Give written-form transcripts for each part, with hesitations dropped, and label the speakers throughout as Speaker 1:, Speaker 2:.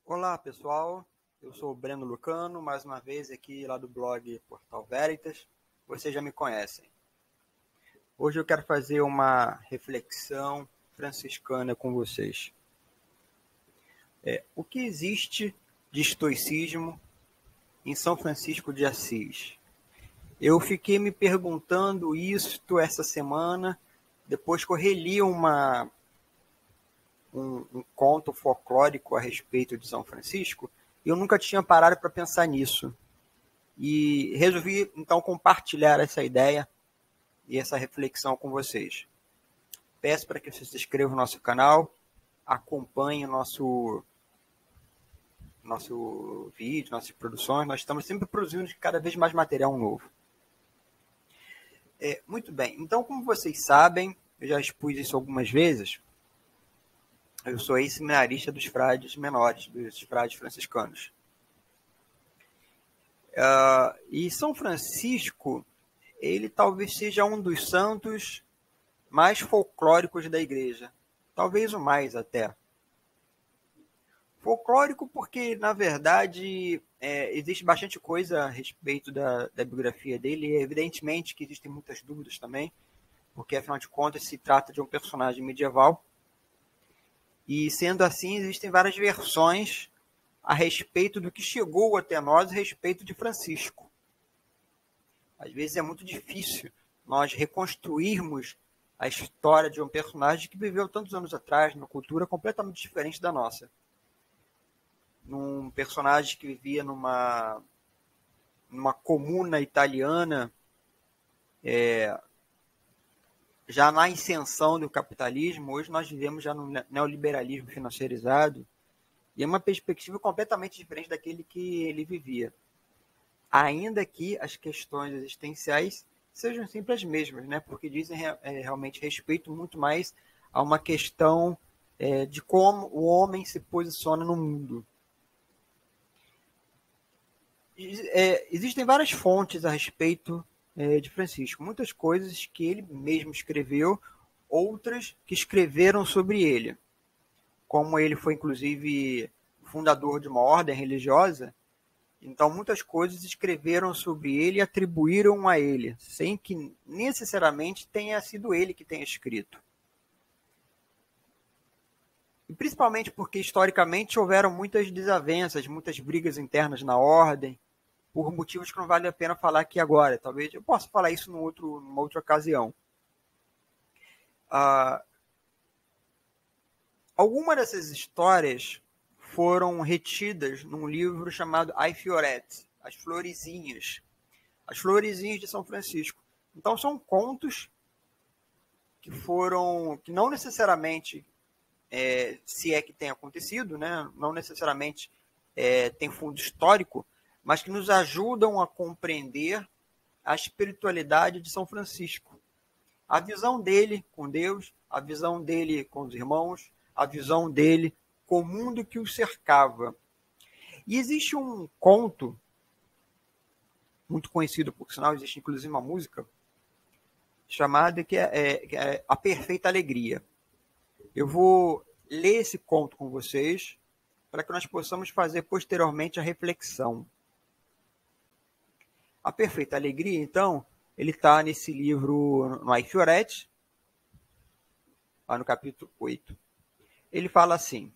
Speaker 1: Olá, pessoal. Eu sou o Breno Lucano, mais uma vez aqui lá do blog Portal Veritas. Vocês já me conhecem. Hoje eu quero fazer uma reflexão franciscana com vocês. O que existe de estoicismo em São Francisco de Assis? Eu fiquei me perguntando isto essa semana, depois que eu reli um conto folclórico a respeito de São Francisco, e eu nunca tinha parado para pensar nisso. E resolvi, então, compartilhar essa ideia e essa reflexão com vocês. Peço para que vocês se inscrevam no nosso canal, acompanhem o nosso vídeo, nossas produções. Nós estamos sempre produzindo cada vez mais material novo. Muito bem, então, como vocês sabem, eu já expus isso algumas vezes, eu sou ex-seminarista dos frades menores, dos frades franciscanos. E São Francisco, ele talvez seja um dos santos mais folclóricos da igreja. Talvez o mais até. Folclórico porque, na verdade, existe bastante coisa a respeito da biografia dele. E evidentemente que existem muitas dúvidas também, porque, afinal de contas, se trata de um personagem medieval. E, sendo assim, existem várias versões a respeito do que chegou até nós a respeito de Francisco. Às vezes é muito difícil nós reconstruirmos a história de um personagem que viveu tantos anos atrás, numa cultura completamente diferente da nossa. Num personagem que vivia numa comuna italiana, já na ascensão do capitalismo. Hoje nós vivemos já no neoliberalismo financeirizado, e é uma perspectiva completamente diferente daquele que ele vivia. Ainda que as questões existenciais sejam sempre as mesmas, né? Porque dizem realmente respeito muito mais a uma questão de como o homem se posiciona no mundo. Existem várias fontes a respeito de Francisco, muitas coisas que ele mesmo escreveu, outras que escreveram sobre ele. Como ele foi, inclusive, fundador de uma ordem religiosa, então muitas coisas escreveram sobre ele e atribuíram a ele, sem que necessariamente tenha sido ele que tenha escrito. E principalmente porque, historicamente, houveram muitas desavenças, muitas brigas internas na ordem, por motivos que não vale a pena falar aqui agora. Talvez eu possa falar isso numa outra ocasião. Algumas dessas histórias foram retidas num livro chamado Ai Fiorette, As Florezinhas. As Florezinhas de São Francisco. Então são contos que não necessariamente, se é que tem acontecido, né, não necessariamente tem fundo histórico, mas que nos ajudam a compreender a espiritualidade de São Francisco. A visão dele com Deus, a visão dele com os irmãos, a visão dele com o mundo que o cercava. E existe um conto, muito conhecido por sinal, existe inclusive uma música, chamada que é A Perfeita Alegria. Eu vou ler esse conto com vocês, para que nós possamos fazer posteriormente a reflexão. A Perfeita Alegria, então, ele está nesse livro, no Ai Fiorette, lá no capítulo 8. Ele fala assim: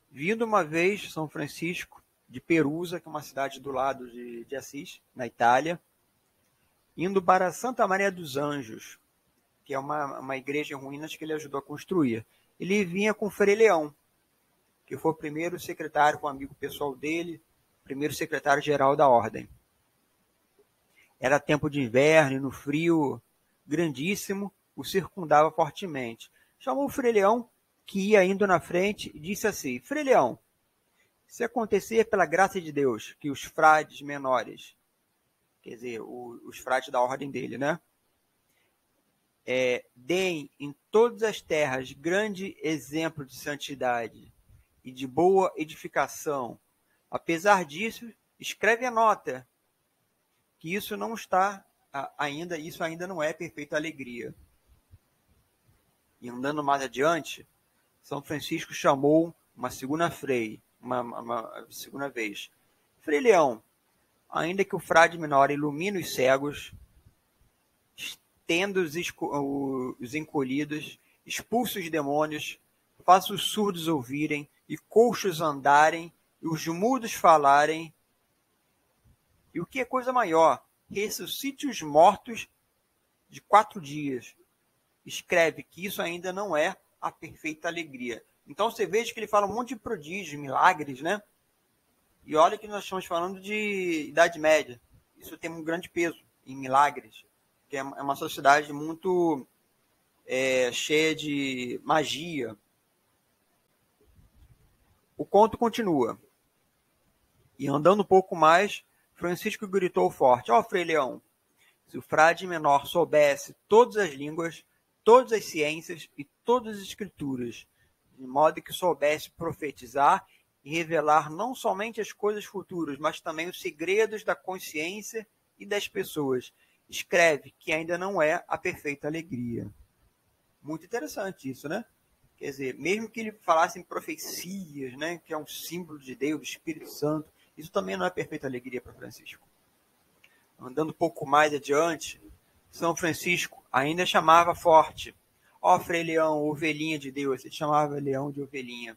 Speaker 1: vindo uma vez São Francisco de Perusa, que é uma cidade do lado de Assis, na Itália, indo para Santa Maria dos Anjos, que é uma igreja em ruínas que ele ajudou a construir. Ele vinha com Frei Leão, que foi o primeiro secretário, um amigo pessoal dele, primeiro secretário-geral da ordem. Era tempo de inverno e no frio grandíssimo o circundava fortemente. Chamou o Frei Leão, que ia indo na frente, e disse assim: Frei Leão, se acontecer pela graça de Deus que os frades menores, quer dizer, os frades da ordem dele, né, deem em todas as terras grande exemplo de santidade e de boa edificação, apesar disso, escreve a nota que isso não está ainda, isso ainda não é perfeita alegria. E andando mais adiante, São Francisco chamou uma segunda vez. Frei Leão, ainda que o frade menor ilumine os cegos, tendo os encolhidos, expulse os demônios, faça os surdos ouvirem, e coxos andarem, e os mudos falarem, e o que é coisa maior, ressuscite os mortos de 4 dias. Escreve que isso ainda não é a perfeita alegria. Então você veja que ele fala um monte de prodígios, milagres, né? E olha que nós estamos falando de Idade Média. Isso tem um grande peso em milagres, que é uma sociedade muito cheia de magia. O conto continua. E andando um pouco mais, Francisco gritou forte: ó, Frei Leão, se o frade menor soubesse todas as línguas, todas as ciências e todas as escrituras, de modo que soubesse profetizar e revelar não somente as coisas futuras, mas também os segredos da consciência e das pessoas, escreve que ainda não é a perfeita alegria. Muito interessante isso, né? Quer dizer, mesmo que ele falasse em profecias, né, que é um símbolo de Deus, do Espírito Santo, isso também não é perfeita alegria para Francisco. Andando um pouco mais adiante, São Francisco ainda chamava forte: ó, Frei Leão, ovelhinha de Deus. Ele chamava Leão de ovelhinha.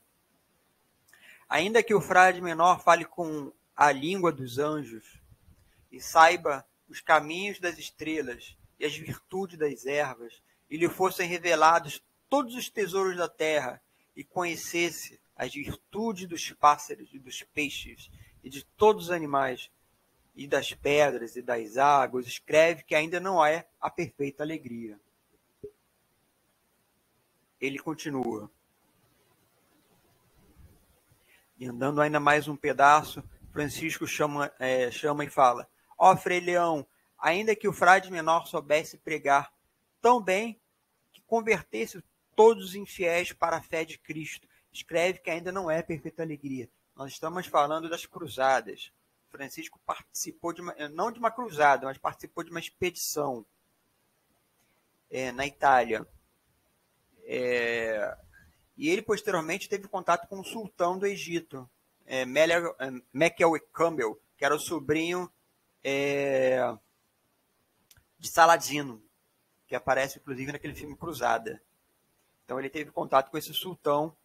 Speaker 1: Ainda que o frade menor fale com a língua dos anjos e saiba os caminhos das estrelas e as virtudes das ervas, e lhe fossem revelados todos os tesouros da terra, e conhecesse as virtudes dos pássaros e dos peixes e de todos os animais, e das pedras e das águas, escreve que ainda não é a perfeita alegria. Ele continua. E andando ainda mais um pedaço, Francisco chama e fala: ó, Frei Leão, ainda que o frade menor soubesse pregar tão bem que convertesse todos os infiéis para a fé de Cristo, escreve que ainda não é perfeita alegria. Nós estamos falando das cruzadas. Francisco participou não de uma cruzada, mas participou de uma expedição na Itália. E ele posteriormente teve contato com o sultão do Egito, Mekel Campbell, que era o sobrinho de Saladino, que aparece inclusive naquele filme Cruzada. Então ele teve contato com esse sultão.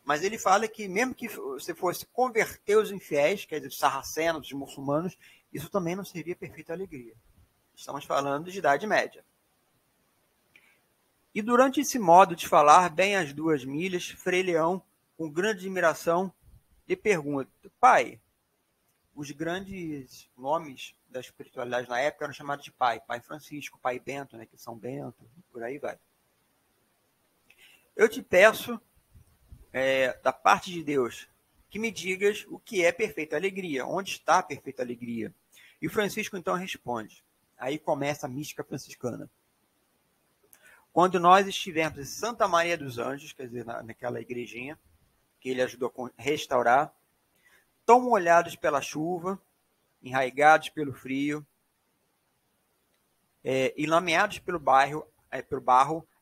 Speaker 1: Mas ele fala que mesmo que você fosse converter os infiéis, quer dizer, os sarracenos, os muçulmanos, isso também não seria perfeita alegria. Estamos falando de Idade Média. E durante esse modo de falar, bem às 2 milhas, Frei Leão, com grande admiração, lhe pergunta: pai, os grandes nomes da espiritualidade na época eram chamados de pai. Pai Francisco, pai Bento, né, que São Bento, por aí vai. Eu te peço, da parte de Deus, que me digas o que é perfeita alegria, onde está a perfeita alegria. E Francisco então responde. Aí começa a mística franciscana. Quando nós estivermos em Santa Maria dos Anjos, quer dizer, naquela igrejinha que ele ajudou a restaurar, tão molhados pela chuva, enraigados pelo frio, e lameados pelo barro,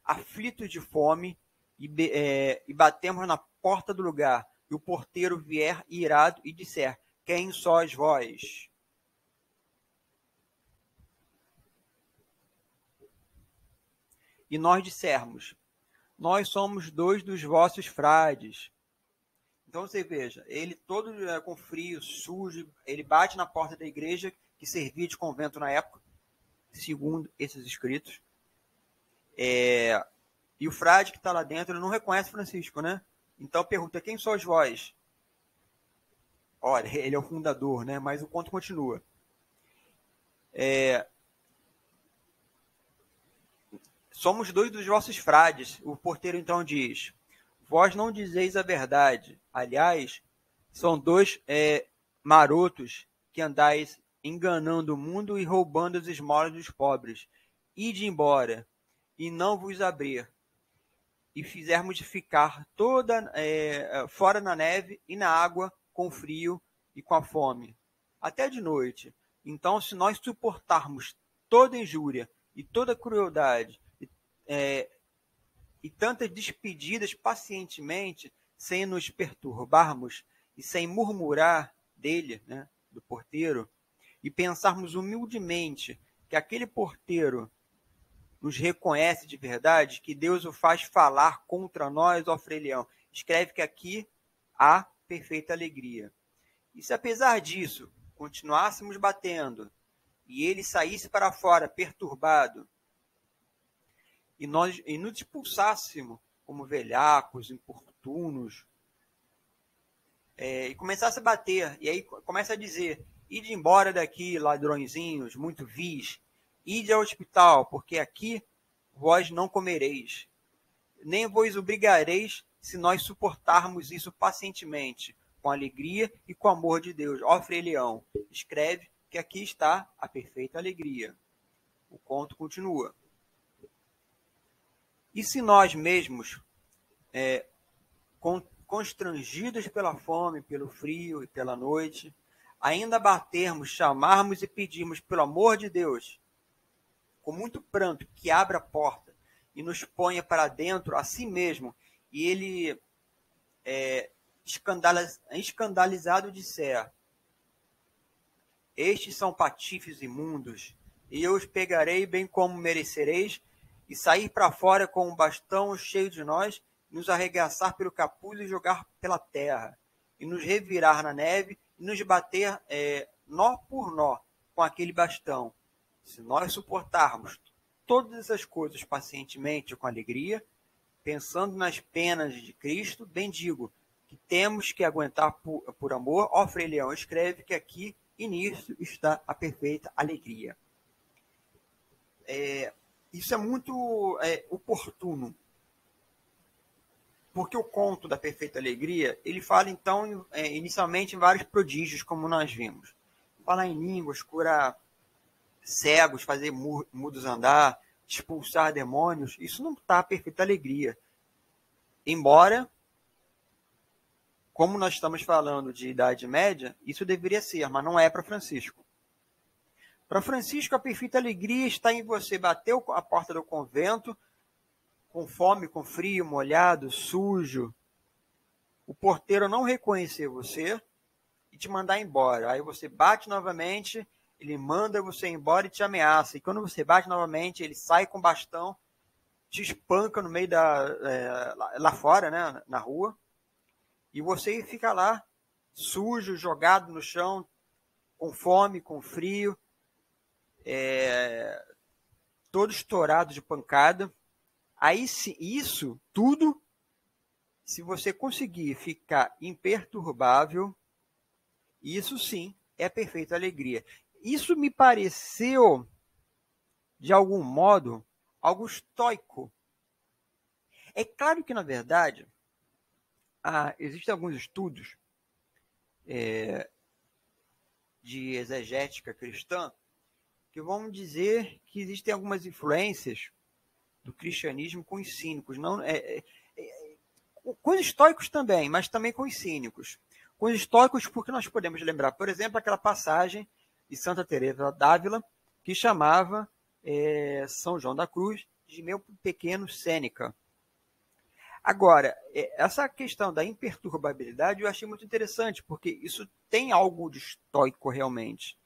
Speaker 1: aflitos de fome, e batemos na porta do lugar, e o porteiro vier irado e disser: quem sois vós? E nós dissermos: nós somos 2 dos vossos frades. Então você veja, ele todo com frio, sujo, ele bate na porta da igreja, que servia de convento na época, segundo esses escritos. E o frade que está lá dentro não reconhece Francisco, né? Então pergunta: quem sois vós? Olha, ele é o fundador, né? Mas o conto continua. Somos 2 dos vossos frades. O porteiro então diz: vós não dizeis a verdade. Aliás, são 2 marotos que andais enganando o mundo e roubando as esmolas dos pobres. Ide embora, e não vos abrir, e fizermos de ficar toda fora na neve e na água, com frio e com a fome, até de noite. Então, se nós suportarmos toda injúria e toda crueldade, e tantas despedidas pacientemente, sem nos perturbarmos e sem murmurar dele, né, do porteiro, e pensarmos humildemente que aquele porteiro nos reconhece de verdade, que Deus o faz falar contra nós, ó Frei Leão. Escreve que aqui há perfeita alegria. E se apesar disso continuássemos batendo e ele saísse para fora perturbado e nos expulsássemos como velhacos, importunos, e começasse a bater, e aí começa a dizer: ide embora daqui, ladrõezinhos, muito vis, ide ao hospital, porque aqui vós não comereis, nem vos obrigareis, se nós suportarmos isso pacientemente, com alegria e com amor de Deus. Ó Frei Leão, escreve que aqui está a perfeita alegria. O conto continua. E se nós mesmos, constrangidos pela fome, pelo frio e pela noite, ainda batermos, chamarmos e pedirmos pelo amor de Deus, com muito pranto, que abra a porta e nos ponha para dentro a si mesmo, e ele, escandalizado, disser: estes são patifes imundos, e eu os pegarei bem como merecereis, e sair para fora com um bastão cheio de nós, nos arregaçar pelo capuz e jogar pela terra, e nos revirar na neve, e nos bater nó por nó com aquele bastão. Se nós suportarmos todas essas coisas pacientemente e com alegria, pensando nas penas de Cristo, bem digo que temos que aguentar por amor. Ó Frei Leão, escreve que aqui e nisso está a perfeita alegria. Isso é muito oportuno, porque o conto da perfeita alegria, ele fala então inicialmente em vários prodígios, como nós vimos. Falar em línguas, curar cegos, fazer mudos andar, expulsar demônios, isso não está a perfeita alegria. Embora, como nós estamos falando de Idade Média, isso deveria ser, mas não é para Francisco. Para Francisco, a perfeita alegria está em você bater a porta do convento, com fome, com frio, molhado, sujo, o porteiro não reconhecer você e te mandar embora. Aí você bate novamente, ele manda você embora e te ameaça. E quando você bate novamente, ele sai com bastão, te espanca no meio lá fora, né, na rua, e você fica lá, sujo, jogado no chão, com fome, com frio, todo estourado de pancada. Aí, isso tudo, se você conseguir ficar imperturbável, isso sim é perfeita alegria. Isso me pareceu, de algum modo, algo estoico. É claro que, na verdade, existem alguns estudos de exegética cristã que vão dizer que existem algumas influências do cristianismo com os cínicos. Não, com os estoicos também, mas também com os cínicos. Com os estoicos, porque nós podemos lembrar, por exemplo, aquela passagem de Santa Teresa d'Ávila, que chamava São João da Cruz de meu pequeno Sêneca. Agora, essa questão da imperturbabilidade eu achei muito interessante, porque isso tem algo de estoico realmente.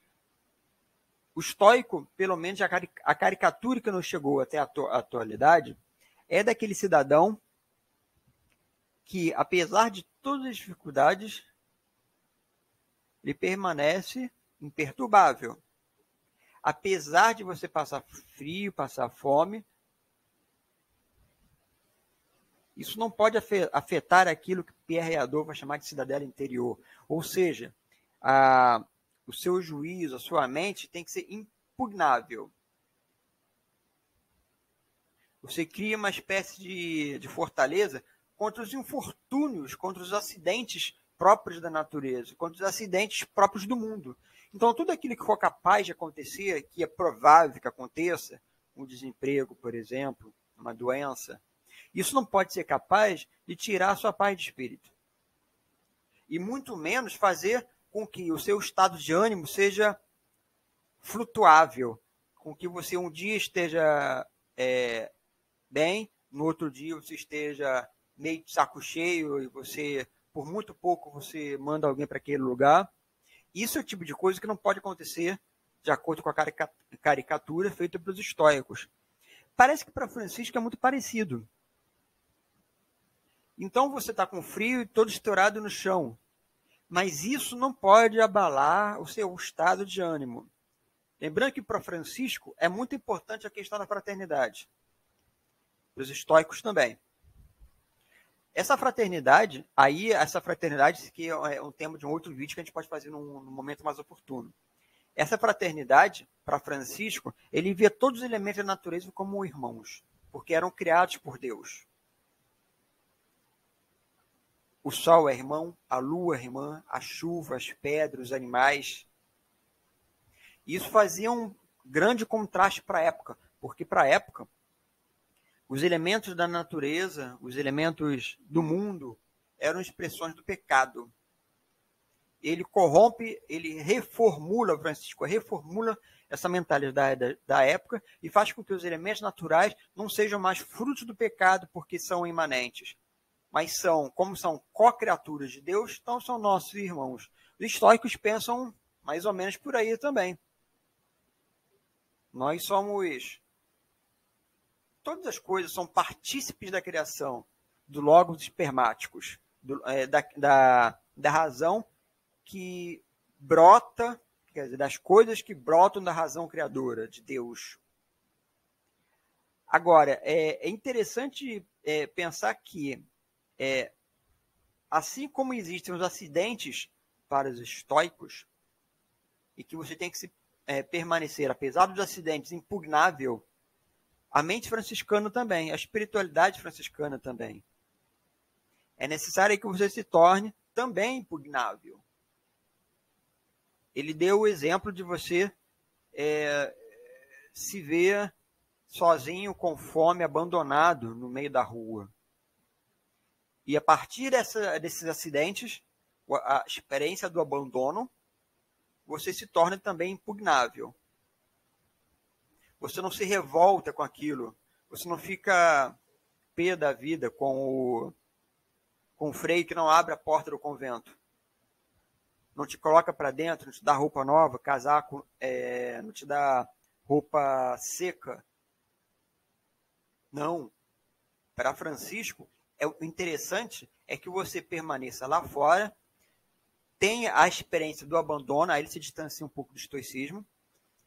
Speaker 1: O estoico, pelo menos a caricatura que nos chegou até a atualidade, é daquele cidadão que, apesar de todas as dificuldades, ele permanece imperturbável. Apesar de você passar frio, passar fome, isso não pode afetar aquilo que Pierre Hadot vai chamar de cidadela interior. Ou seja, o seu juízo, a sua mente tem que ser impugnável. Você cria uma espécie de fortaleza contra os infortúnios, contra os acidentes próprios da natureza, contra os acidentes próprios do mundo. Então, tudo aquilo que for capaz de acontecer, que é provável que aconteça, um desemprego, por exemplo, uma doença, isso não pode ser capaz de tirar a sua paz de espírito. E muito menos fazer com que o seu estado de ânimo seja flutuável, com que você um dia esteja bem, no outro dia você esteja meio de saco cheio e você, por muito pouco, você manda alguém para aquele lugar. Isso é o tipo de coisa que não pode acontecer de acordo com a caricatura feita pelos estoicos. Parece que para Francisco é muito parecido. Então você está com frio e todo estourado no chão. Mas isso não pode abalar o seu estado de ânimo. Lembrando que para Francisco é muito importante a questão da fraternidade. Para os estoicos também. Essa fraternidade que é um tema de um outro vídeo que a gente pode fazer num momento mais oportuno. Essa fraternidade, para Francisco, ele via todos os elementos da natureza como irmãos, porque eram criados por Deus. O sol é irmão, a lua é irmã, a chuva, as pedras, os animais. Isso fazia um grande contraste para a época, porque para a época, os elementos da natureza, os elementos do mundo, eram expressões do pecado. Ele corrompe, ele reformula, Francisco reformula essa mentalidade da época e faz com que os elementos naturais não sejam mais frutos do pecado porque são imanentes, mas como são co-criaturas de Deus, então são nossos irmãos. Os estoicos pensam mais ou menos por aí também. Nós somos... Todas as coisas são partícipes da criação, do logos espermáticos, da razão que brota, quer dizer, das coisas que brotam da razão criadora de Deus. Agora, é interessante pensar que, assim como existem os acidentes para os estoicos, e que você tem que permanecer, apesar dos acidentes, impugnável, a mente franciscana também, a espiritualidade franciscana também. É necessário que você se torne também impugnável. Ele deu o exemplo de você se ver sozinho, com fome, abandonado no meio da rua. E a partir desses acidentes, a experiência do abandono, você se torna também impugnável. Você não se revolta com aquilo. Você não fica pé da vida com o freio que não abre a porta do convento. Não te coloca para dentro, não te dá roupa nova, casaco, não te dá roupa seca. Não. Para Francisco, o interessante é que você permaneça lá fora, tenha a experiência do abandono, aí ele se distancia um pouco do estoicismo,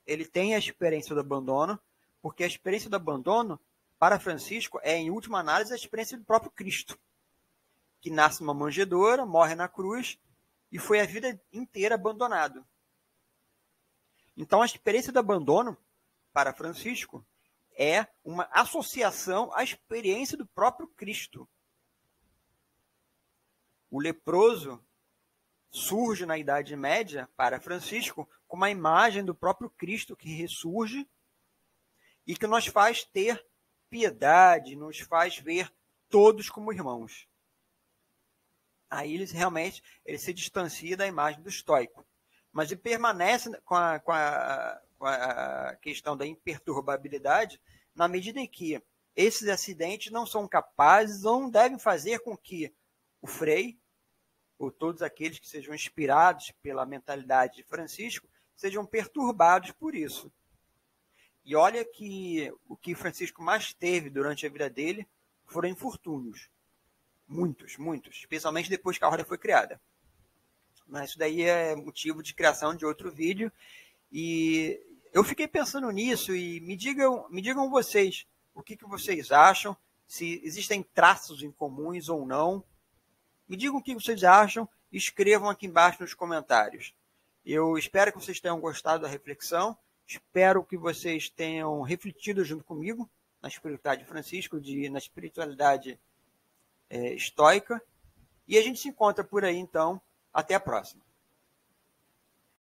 Speaker 1: ele tem a experiência do abandono, porque a experiência do abandono, para Francisco, em última análise, a experiência do próprio Cristo, que nasce numa manjedoura, morre na cruz e foi a vida inteira abandonado. Então, a experiência do abandono, para Francisco, é uma associação à experiência do próprio Cristo. O leproso surge na Idade Média, para Francisco, como a imagem do próprio Cristo que ressurge e que nos faz ter piedade, nos faz ver todos como irmãos. Aí ele se distancia da imagem do estoico. Mas ele permanece com a questão da imperturbabilidade na medida em que esses acidentes não são capazes ou não devem fazer com que o Frei, ou todos aqueles que sejam inspirados pela mentalidade de Francisco, sejam perturbados por isso. E olha que o que Francisco mais teve durante a vida dele foram infortúnios. Muitos, muitos. Especialmente depois que a ordem foi criada. Mas isso daí é motivo de criação de outro vídeo. E eu fiquei pensando nisso e me digam vocês o que vocês acham, se existem traços em comuns ou não. Me digam o que vocês acham e escrevam aqui embaixo nos comentários. Eu espero que vocês tenham gostado da reflexão. Espero que vocês tenham refletido junto comigo na espiritualidade de Francisco, na espiritualidade estoica. E a gente se encontra por aí, então. Até a próxima.